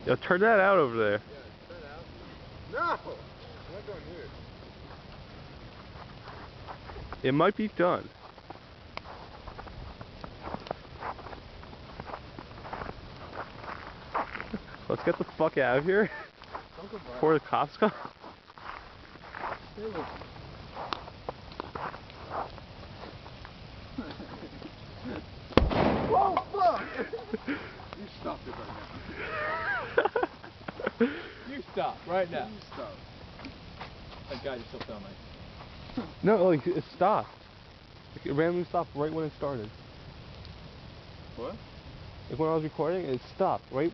Yo, turn that out over there. Yeah, turn out. No! I'm not going here. It might be done. Let's get the fuck out of here before the cops come. Whoa, fuck! You stop it right now. You stop right now. You stop. That guy just still filming. No, like, it stopped. Like, it randomly stopped right when it started. What? Like when I was recording, it stopped right